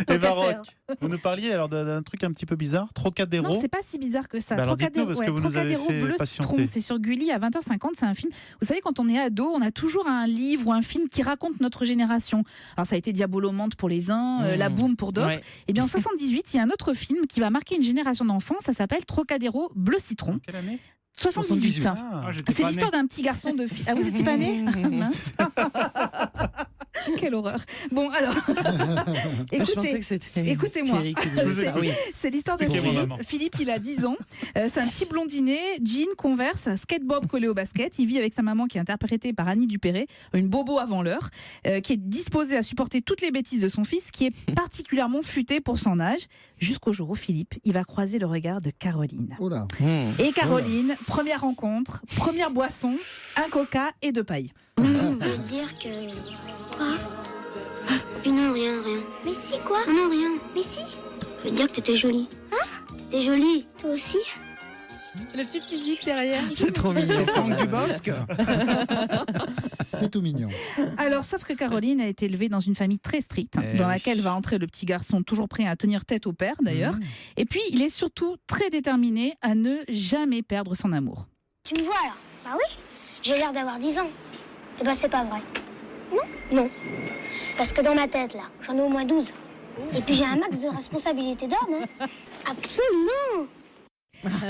Eva Rock, vous nous parliez alors d'un truc un petit peu bizarre, Trocadéro. Non, c'est pas si bizarre que ça. Bah alors dites-nous, parce que vous nous avez fait Bleu patienter. Citron, c'est sur Gulli à 20h50, c'est un film. Vous savez, quand on est ado, on a toujours un livre ou un film qui raconte notre génération. Alors ça a été Diabolomante pour les uns, La Boum pour d'autres. Ouais. Et bien en 78, il y a un autre film qui va marquer une génération d'enfants, ça s'appelle Trocadéro Bleu Citron. Quelle année 78. Ah, C'est l'histoire d'un petit garçon de fille. Ah, vous étiez pas né? Mince. Quelle horreur. Bon, alors. Je pensais que c'était écoutez-moi. Thierry qui disait ça. Oui. C'est l'histoire de Expliquez-moi, Philippe. maman. Philippe, il a 10 ans. C'est un petit blondinet, jean, Converse, skateboard collé au basket. Il vit avec sa maman qui est interprétée par Annie Dupéré, une bobo avant l'heure, qui est disposée à supporter toutes les bêtises de son fils, qui est particulièrement futé pour son âge, jusqu'au jour où Philippe, il va croiser le regard de Caroline. Oh là. Et Caroline, première rencontre, première boisson, un coca et 2 pailles. Je veux dire que... Quoi? Mais non, rien. Mais si, quoi? Non, rien. Mais si. Je veux dire que t'étais jolie. Hein? T'es jolie. Toi aussi? La petite musique derrière. C'est trop mignon. Franck Dubosc. C'est tout mignon. Alors, sauf que Caroline a été élevée dans une famille très stricte, dans laquelle va entrer le petit garçon, toujours prêt à tenir tête au père d'ailleurs. Et puis, il est surtout très déterminé à ne jamais perdre son amour. Tu me vois là? Bah oui. J'ai l'air d'avoir 10 ans. Eh ben, c'est pas vrai. Non. Parce que dans ma tête, là, j'en ai au moins 12. Et puis j'ai un max de responsabilité d'homme. Hein. Absolument.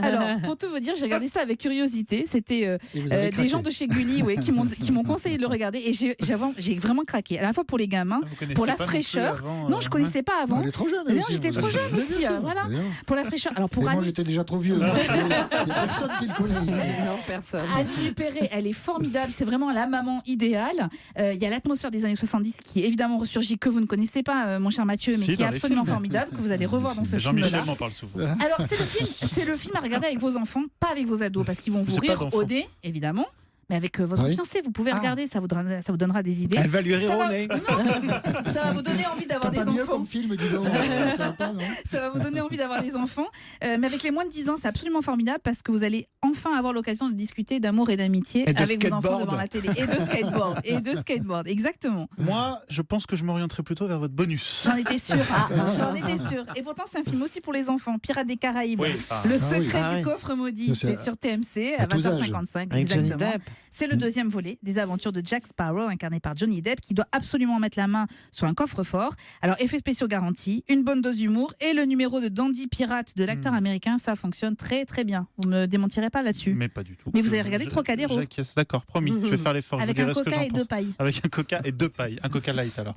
Alors, pour tout vous dire, j'ai regardé ça avec curiosité. C'était Et vous avez des craqué. gens de chez Gulli qui m'ont conseillé de le regarder. Et j'ai vraiment craqué. À la fois pour les gamins, Vous connaissiez pour la pas non plus fraîcheur. avant, Non, je connaissais pas avant. Elle est trop jeune. Non, elle aussi, j'étais vous trop savez. jeune Mais aussi, bien sûr, voilà. très bien. Pour la fraîcheur. Alors, pour Et moi, Annie, j'étais déjà trop vieux. Il n'y a personne qui le connaît ici. Non, personne. Annie Dupéré, elle est formidable. C'est vraiment la maman idéale. Il y a l'atmosphère des années 70 qui est évidemment ressurgie, que vous ne connaissez pas, mon cher Mathieu, mais Si, qui est dans les absolument films. formidable, que vous allez revoir dans ce Jean-Michel film-là. m'en parle souvent. Alors, c'est le film à regarder avec vos enfants, pas avec vos ados, parce qu'ils vont vous J'ai pas rire d'enfants. au nez, évidemment. Mais avec votre Oui. fiancé, vous pouvez regarder, ça vous donnera des idées. Elle va lui rire Ça au va- nez. Non, ça va vous donner envie d'avoir T'as des pas mieux enfants. comme film, dis donc. Ça va pas, non? Ça va vous donner envie d'avoir des enfants. Mais avec les moins de 10 ans, c'est absolument formidable parce que vous allez enfin avoir l'occasion de discuter d'amour et d'amitié Et de avec vos enfants skateboard. devant la télé. Et de skateboard, exactement. Moi, je pense que je m'orienterai plutôt vers votre bonus. J'en étais sûre. J'en étais sûre. Et pourtant, c'est un film aussi pour les enfants. Pirates des Caraïbes. Oui, ah. Le Ah oui. secret Ah du oui. coffre maudit. C'est C'est sur TMC à à tous âges. 20h55. Avec Johnny Exactement. Depp. C'est le deuxième volet des aventures de Jack Sparrow, incarné par Johnny Depp, qui doit absolument mettre la main sur un coffre-fort. Alors, effets spéciaux garantis, une bonne dose d'humour et le numéro de Dandy Pirate de l'acteur américain, ça fonctionne très très bien. Vous ne me démentirez pas là-dessus. Mais pas du tout. Mais vous avez regardé Trocadéro. J'acquiesce, d'accord, promis. Je vais faire l'effort. Je vous Avec un dirai ce que coca j'en et pense. 2 pailles. Avec un coca et 2 pailles. Un coca light alors.